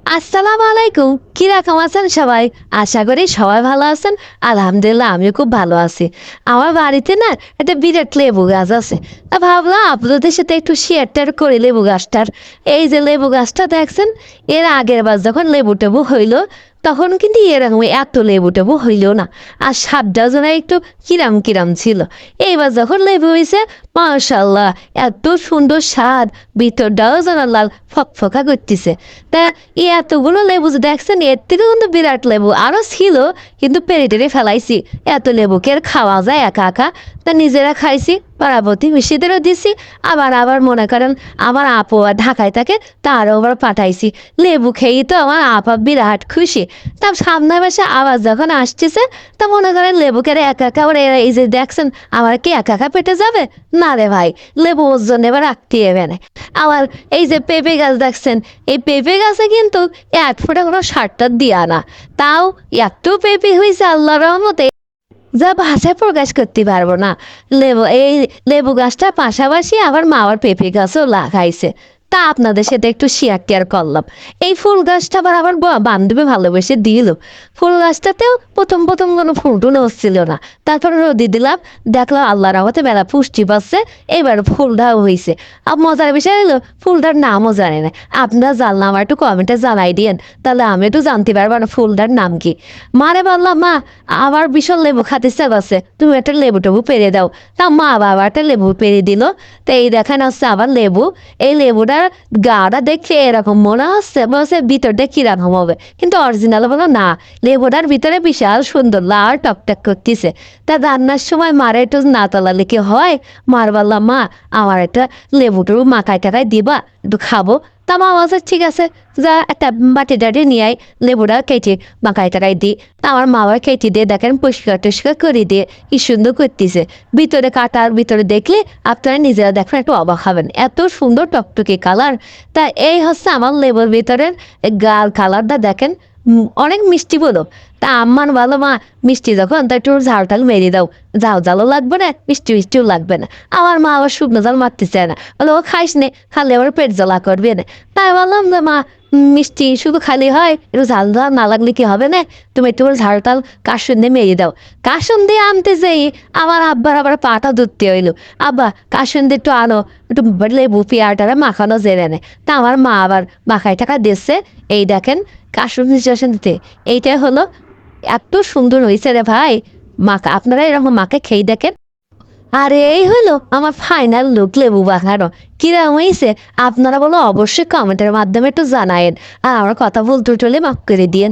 আসসালামু আলাইকুম। কি রকম আছেন সবাই? আশা করি সবাই ভালো আছেন। আলহামদুলিল্লাহ আমিও খুব ভালো আছি। আমার বাড়িতে না একটা বিরাট লেবু গাছ আছে। ভাবলাম আপনাদের সাথে একটু শেয়ার করি লেবু গাছটার। এই যে লেবু গাছটা দেখছেন, এর আগের বার যখন লেবু টেবু হইলো তখন কিন্তু এরকম এত লেবু টেবু হইল না। আর স্বাদটাও যেন একটু কিরাম কিরাম ছিল। এইবার যখন লেবু হয়েছে, মাশাল্লাহ, এত সুন্দর স্বাদ, ভিতরটাও যেন লাল ফকফকা করতেছে। তা এতগুলো লেবু যে দেখছেন, এর থেকে কিন্তু বিরাট লেবু আরো ছিল, কিন্তু পেরে টেরে ফেলাইছি। এত লেবু কি আর খাওয়া যায় একা একা? তা নিজেরা খাইছি, পাড়া প্রতিবেশীদেরও দিছি। আবার আবার মনে করেন আমার আপু আর ঢাকায় থাকে, তারও আবার পাঠাইছি। লেবু খেয়েই তো আমার আপা বিরাট খুশি। তা সামনে মাসে আবার যখন আসতেছে, তা মনে করেন লেবু কেড়ে একা একা আবার এই যে দেখছেন, আমার কি একা একা পেটে যাবে? না রে ভাই, লেবু ওর জন্য এবার রাখতে হবে না। আবার এই যে পেঁপে গাছ দেখছেন, এই পেঁপে গাছে কিন্তু এক ফোঁটা কোনো সারটা দিয়া না, তাও একটু পেঁপে হয়েছে আল্লাহর রহমতে, যা ভাষায় প্রকাশ করতে পারবো না। লেবু গাছটার পাশাপাশি আবার মা আবার পেঁপে গাছও লাগাইছে। তা আপনাদের সাথে একটু শেয়ার করলাম। এই ফুল গাছটা আবার আমার বান্ধবী ভালোবেসে দিল। ফুল গাছটাতেও প্রথম প্রথম কোনো ফুল টুল হচ্ছিল না, তারপরে রোদি দিলাম, দেখলাম আল্লাহর রহমতে বেলা পুষ্টি পাচ্ছে, এবার ফুলটাও হয়েছে। আর মজার বিষয় হলো ফুলটার নামও জানে না। আপনারা জানলাম আমার একটু কমেন্টে জানাই দিয়েন, তাহলে আমি একটু জানতে পারবো না ফুলটার নাম কি। মারে বললাম, মা আমার ভীষণ লেবু খাতে ইচ্ছা করছে, তুমি একটা লেবু টেবু পেরে দাও। তা মা বাবা একটা লেবু পেরে দিল। তো এই দেখেন হচ্ছে আবার লেবু। এই লেবুটার গাটা দেখে এরকম মনে হচ্ছে বলছে ভিতরটা কিরকম হবে, কিন্তু অরিজিনাল বলো না। লেবুটার ভিতরে বিশাল সুন্দর লাল টকটক করতেছে। তা রান্নার সময় মারে একটু না তোলালে কি হয়? মার বললাম, মা আমার একটা লেবু টেবু মাখায় টাকায় দিবা, একটু খাবো। তা মা বলছে ঠিক আছে, যা একটা বাটি টাটি নিয়ে আয়, লেবুটা কেটে মাখায় টাকায় দিই। তা আমার মা আবার কেটে দিয়ে দেখেন পরিষ্কার টরিষ্কার করে দিয়ে কি সুন্দর করতেছে। ভিতরে কাটার ভিতরে দেখলে আপনারা নিজেরা দেখেন একটু অবাক হবেন, এত সুন্দর টকটকে কালার। তা এই হচ্ছে আমার লেবুর ভিতরের গাল কালারটা দেখেন। অনেক মিষ্টি বলো। তা আম্মান বলো, মা মিষ্টি যখন তা একটু ঝাল টাল মেরে দাও, ঝাল ঝালও লাগবে না, মিষ্টি মিষ্টিও লাগবে না। আমার মা আবার শুকনো ঝাল মারতে চায় না, বলে ও খাইস নে, খালে আবার পেট জ্বালা করবে না। তাই বললাম যে মা, মিষ্টি শুধু খালি হয়, একটু ঝাল ঝাল না লাগলে কি হবে না? তুমি একটু ঝাল টাল কাসুন দিয়ে মেরে দাও। কাসুন দিয়ে আনতে যাই আমার আব্বার আবার পাটা ধরতে হইলো। আব্বা কাসুন দিয়ে একটু আনো, একটু লেবু পেয়ারাটা মাখানো জেনে নেয়। তা আমার মা আবার মাখায় টাকা দিচ্ছে। এই দেখেন কাসুন সিচুয়েশন দিতে, এইটাই হলো। এত সুন্দর হয়েছে রে ভাই, মাখা আপনারা এরকম মাকে খেয়ে দেখেন। আর এই হলো আমার ফাইনাল লুক লেবু বাখানো। কিরম হয়েছে আপনারা বলো অবশ্যই কমেন্টের মাধ্যমে একটু জানায়েন। আর আমার কথা বলতে চলে মাফ করে দিয়েন।